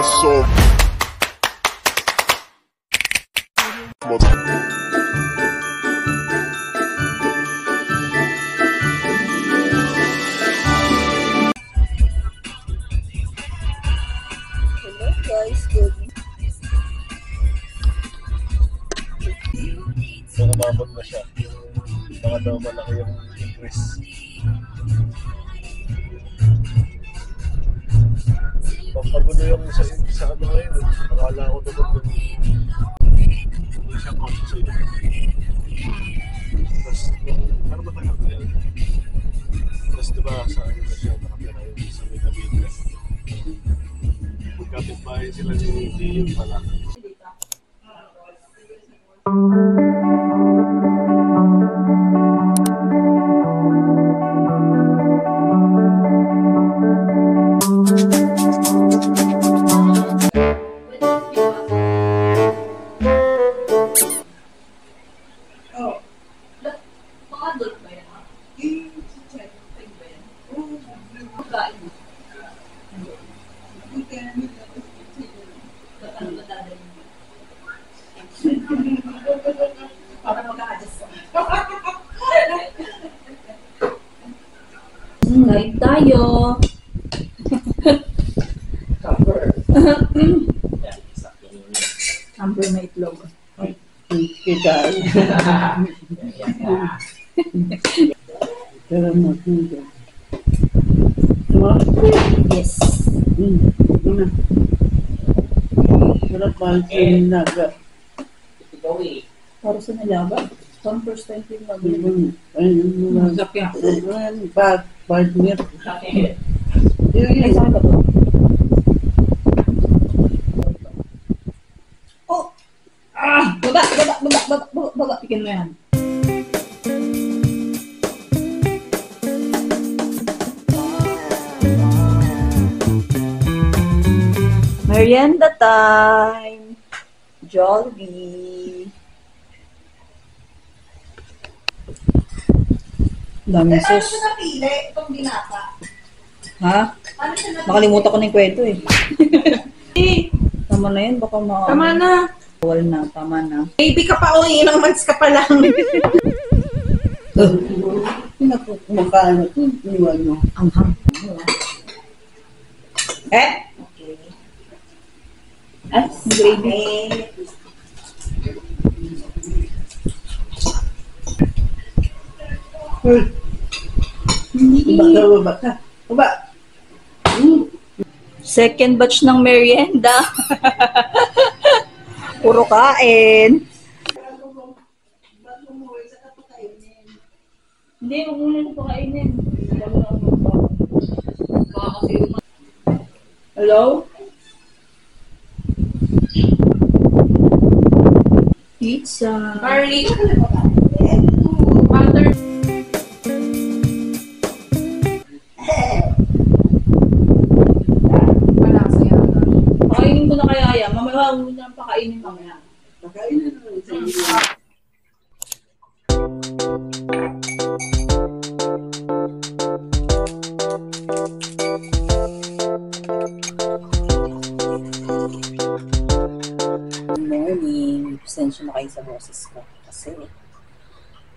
Aso. Hello guys, good. So, umabot na siya. Baka daw malaki yung increase. Pampagulo yung sa ano ngayon. Akala ko naman hindi siya conscious. Tapos, ano matagal na yun? Tapos diba sa akin na siya nakapira yung sa may Cavite. Magkapit-bahay sila ni Dion pala. Live tayo. Amber na itlog. Kita. Pero maganda. Yes. Una. Sarap mahal yung naga. Para sa nalaga. One first time yung nabili. Ayun, partner. Ay, saan ba to? Oh! Baba. Pikin mo yan. Merienda time! Jollibee! Daming Paano sauce. siya napili itong binata? Ha? Paano siya napili? Nakalimutan ko na yung kwento eh. Tama na yun, baka Tama na. Bawal na, tama na. Baby ka pa, ilang months ka pa lang. Kumakaano ito, iwan mo. Anghang. Eh? Okay. Ay, gravy. Baka. Baba. Second batch ng merienda. Puro kain. Hindi, huwag muna ito pakainin. Hello? Pizza. Barley. Butter. Pakainin ko na kaya yan. Mamaya huwag na pakainin mamaya. Pakainin naman sa inyo. Morning. Pasensya na kayo sa boses ko. Kasi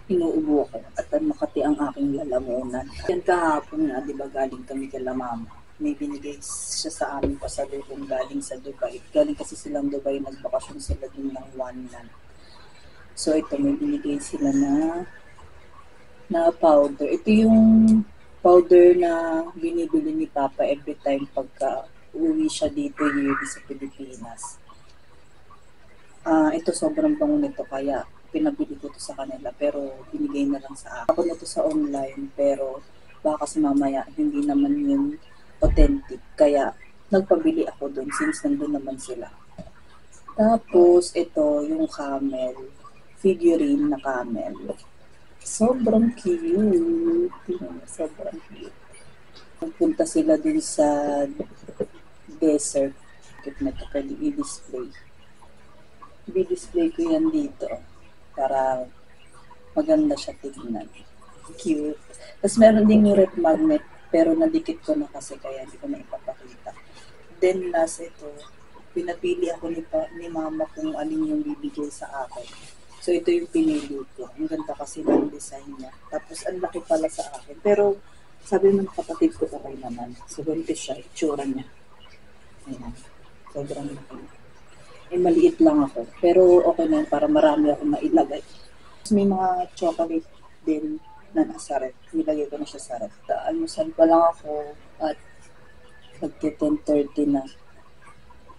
inuubo ko at makati ang aking lalamunan. Yan kahapon nga, di ba galing kami kala mama. May binigay siya sa amin pasalubong galing sa Dubai. Galing kasi silang Dubai, nagbakasyon sila din ng 1 month. So ito, may binigay sila na powder. Ito yung powder na binibili ni Papa every time pagka uwi siya dito yearly sa Pilipinas. Ito sobrang bango nito kaya pinabili ko to sa kanila pero binigay na lang sa akin. Ako na to sa online pero baka kasi mamaya hindi naman yun authentic kaya nagpabili ako doon since nandun naman sila. Tapos ito yung camel, figurine na camel. Sobrang cute. Sobrang cute. Nagpunta sila dun sa desert. Na ito pwede i-display. I-display ko yan dito para maganda siya tignan. Cute. Tapos meron din yung rep magnet pero nadikit ko na kasi kaya hindi ko na ipapakita. Then last ito, pinapili ako ni mama kung alin yung bibigay sa akin. So ito yung pinili ko. Ang ganda kasi ng design niya. Tapos ang laki pala sa akin. Pero sabi mo ng kapatid ko okay naman. So ganito siya, itsura niya. Ayan. Sobrang laki. Maliit lang ako. Pero okay na yun para marami ako mailagay. May mga chocolate din na nasa ref. Nilagay ko na siya sa ref. Almusal pa lang ako at magti-10:30 na.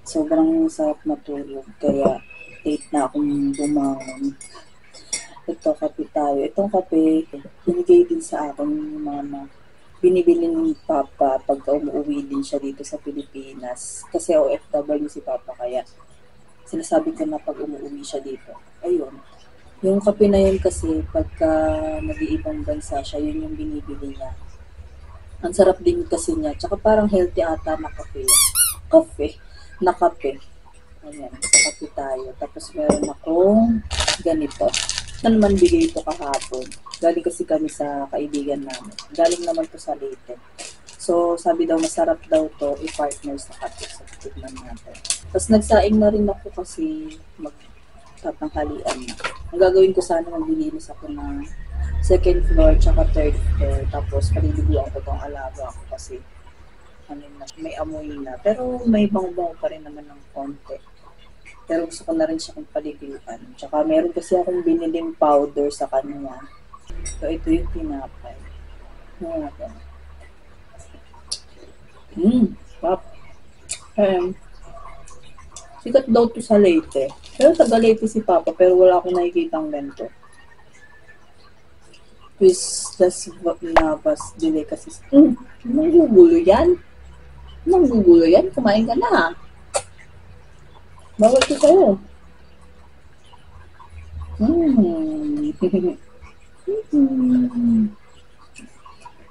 Sobrang sarap matulog. Kaya 8 na akong bumangon. Ito, kape tayo. Itong kape, binigay din sa akin ni mama. Binibili ni papa pagka umuwi din siya dito sa Pilipinas. Kasi OFW si papa kaya sinasabi ko na pag umuwi siya dito. Ayun. Yung kape na yun kasi pagka nag-iibang bansa siya, yun yung binibili niya. Ang sarap din kasi niya. Tsaka parang healthy ata na kape. Kape? Na kape. Ayan, sa kape tayo. Tapos meron akong ganito. Na naman bigay ito kahapon. Galing kasi kami sa kaibigan namin. Galing naman to sa Leyte. So, sabi daw masarap daw to i-partner sa kape. So, tignan natin. Tapos nagsaing na rin ako kasi magtatanghalian na. Ang gagawin ko sana maglilinis ako ng second floor tsaka third floor. Tapos paliliguan ko tong alaga ako kasi may amoy na. Pero may bango-bango pa rin naman ng konti. Pero gusto ko na rin siya kung paliguan. Tsaka meron kasi akong biniling powder sa kanya. So ito yung tinapay. Ayan. Pop. Sikat daw to sa Leyte. Pero taga Leyte si Papa, pero wala akong nakikitang ganito. Twistless Navas Delicacies. Nanggugulo yan? Nanggugulo yan? Kumain ka na. Bawal ko sa'yo.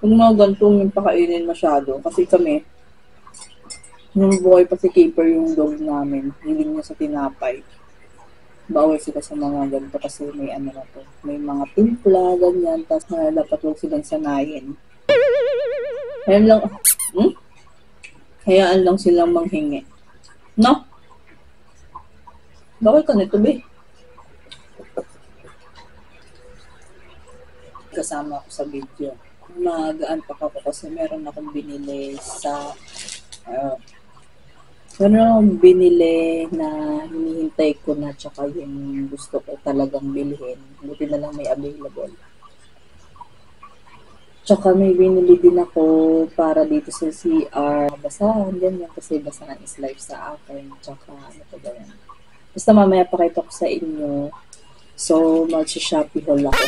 Kung mga gantong yung pakainin masyado. Kasi kami, nung buhay pa si Keeper yung dog namin, hiling niya sa tinapay. Bawal sila sa mga ganito kasi may ano na to. May mga timpla, ganyan. Tapos dapat huwag silang sanayin. Hayaan lang, hayaan lang silang manghingi. No? Bawal ka nito, be. Kasama ako sa video. Mag-unpack ako kasi meron akong binili sa meron akong binili na hinihintay ko na tsaka yung gusto ko talagang bilhin. Buti na lang may available. Tsaka may binili din ako para dito sa CR. Basahan, ganyan kasi basahan is life sa akin. Tsaka ano pa ba yan? Basta mamaya pakita ko sa inyo. So, mag-Shopee haul ako.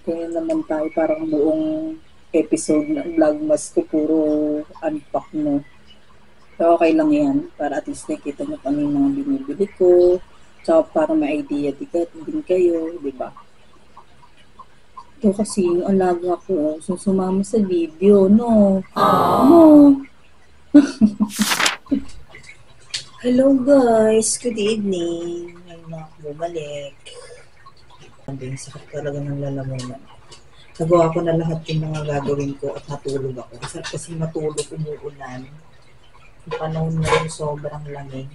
Kaya naman tayo parang buong episode ng Vlogmas ko puro unpack mo. So, okay lang yan. Para at least nakita mo kami yung mga binibili ko. Tsaka para may idea din kayo, di ba? Ito kasi yung alaga ko, sumama sa video, no? No. Hello guys, good evening. Ngayon na ako bumalik. Ang sakit talaga ng lalamunan. Nagawa ko na lahat yung mga gagawin ko at natulog ako. Sarap kasi matulog, umuulan. Yung panahon na yung sobrang lamig.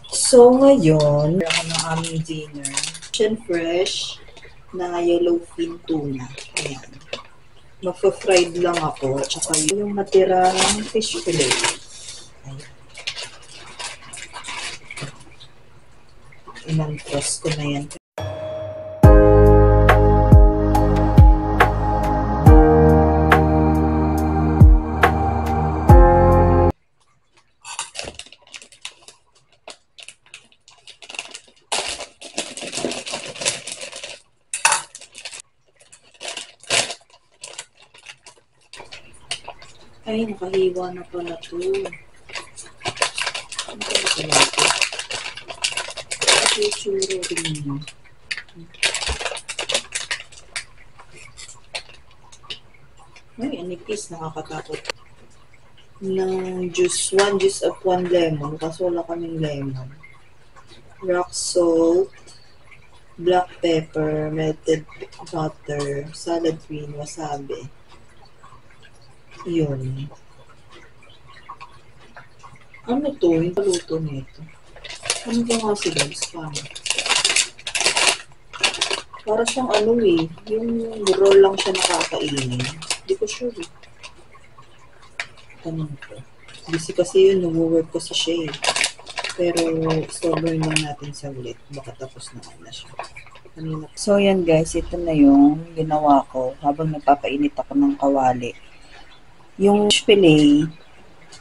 So ngayon, ako ng aming dinner. Chicken fresh na yellowfin tuna. Ayan. Magpa-fried lang ako. Tsaka yung natirang fish fillet. Ayan. Inantros ko na yan. Ay, nakahiwa na pala ito. Ano pala ito natin? Ito yung churro din mo. Ay, anipis. Nakakatakot. Ng juice. 1 juice of 1 lemon. Kaso wala kaming lemon. Rock salt. Black pepper. Melted butter. Salad green. Wasabi. Yun. Ano to? Yung paluto nito. Ano ba nga si Dams? Para siyang ano eh. Yung roll lang siya nakakainin. Hindi ko sure eh. Tanong ko. Busy kasi yun. Nag-work ko sa siya eh. Pero strawberry lang natin sa ulit. Baka tapos na siya. So yan guys. Ito na yung ginawa ko habang nagpapainit ako ng kawali. Yung filet,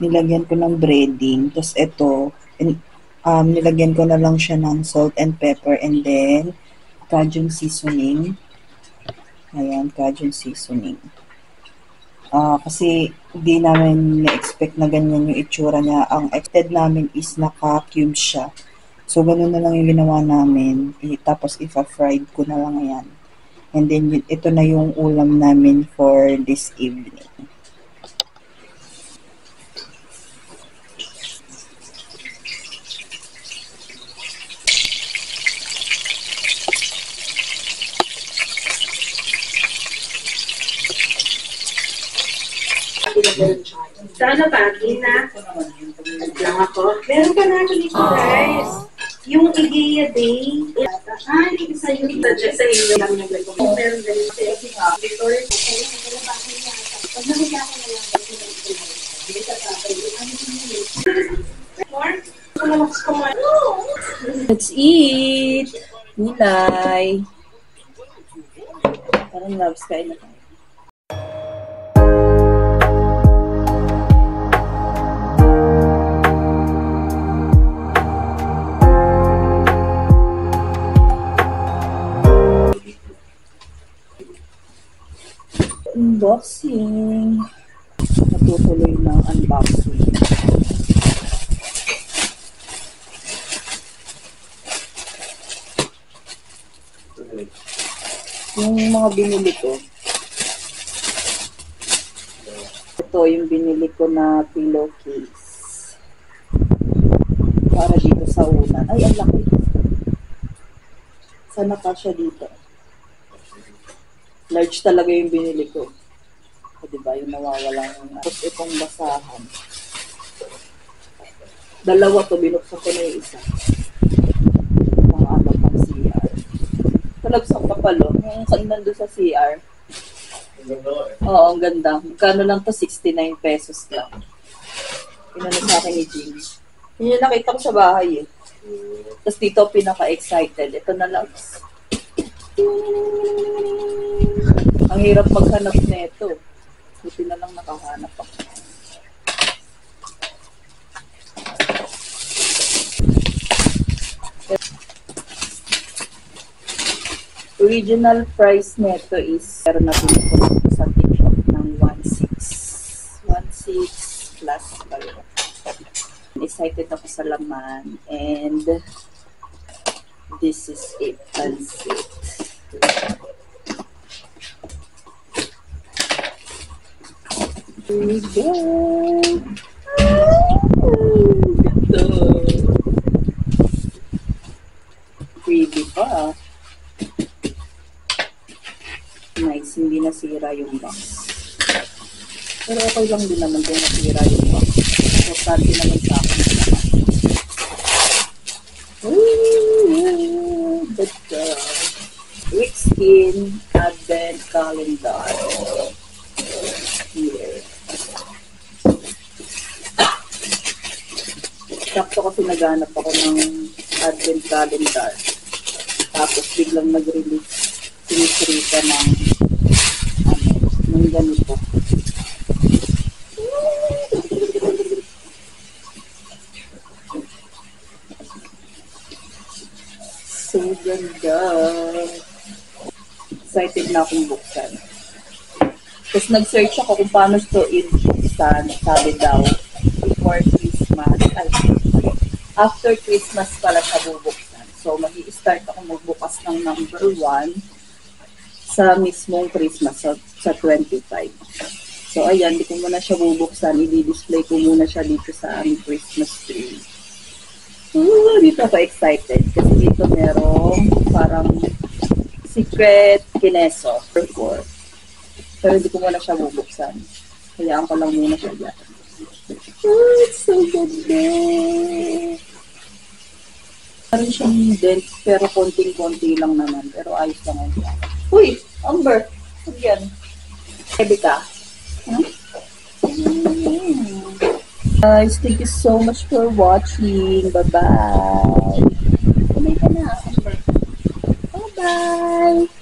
nilagyan ko ng breading. Tapos ito, nilagyan ko na lang siya ng salt and pepper and then Cajun seasoning. Ayan, Cajun seasoning. Kasi hindi namin na-expect na ganyan yung itsura niya. Ang expected namin is naka-cube siya. So, ganun na lang yung ginawa namin. Tapos, ipa-fried ko na lang yan. And then, ito na yung ulam namin for this evening. Sana bagay na. Lang ako. Meron ka na actually guys. Yung IGEA Day. Ay, isa yung suggest sa inyo lang nag-recommend. Meron din kasi Victoria. Pag nakita ko na lang Let's eat! Gulay! Parang loves kain na tayo. Unboxing. Natutuloy ng unboxing. Yung mga binili ko. Ito yung binili ko na pillowcase. Para dito sa unan. Ay, ang laki. Sana pa siya dito. Large talaga yung binili ko. O, diba? Yung nawawala yung tapos itong basahan. Dalawa to, binuksan ko na yung isa. Pang ano, pang CR. Talagsak pa palo. Yung nandun sa CR. Oo, ang ganda. Magkano lang to? 69 pesos lang. Inano sa akin ni Jimmy. Yun yung nakita ko sa bahay eh. Tapos dito pinaka-excited. Ito na lang. Ang hirap maghanap nito. Buti na lang nakahanap ako. Original price nito is meron na pinipos sa TikTok ng 1.6. 1.6 plus pala. Excited ako sa laman and this is it. Pansit. Here we go. Ito. Pretty pa. Nice. Hindi nasira yung box. Pero okay lang din naman kung nasira yung box. Importante naman sa akin. But Rick Skin Advent Calendar. Here. Sakto kasi naghanap ako ng Advent Calendar. Tapos biglang nag-release sinisirita ng ganito. So ganda. Excited na akong buksan. Tapos nag-search ako kung paano ito i-buksan. Sabi daw, before Christmas. Ay, after Christmas pala siya bubuksan. So, mag-i-start ako magbukas ng number 1 sa mismong Christmas, sa 25. So, ayan, di ko muna siya bubuksan. I-display ko muna siya dito sa aming Christmas tree. Dito ako excited. Kasi dito merong parang secret kineso. Pero di ko muna siya bubuksan. Hayaan ko lang muna siya dyan. Oh, it's so good there. Meron siyang dent, pero konting-konti lang naman. Pero ayos lang ang siya. Uy! Amber! Ano yan? Heavy ka? Hmm? Guys, thank you so much for watching. Bye-bye! Kumay ka na, Amber. Bye-bye!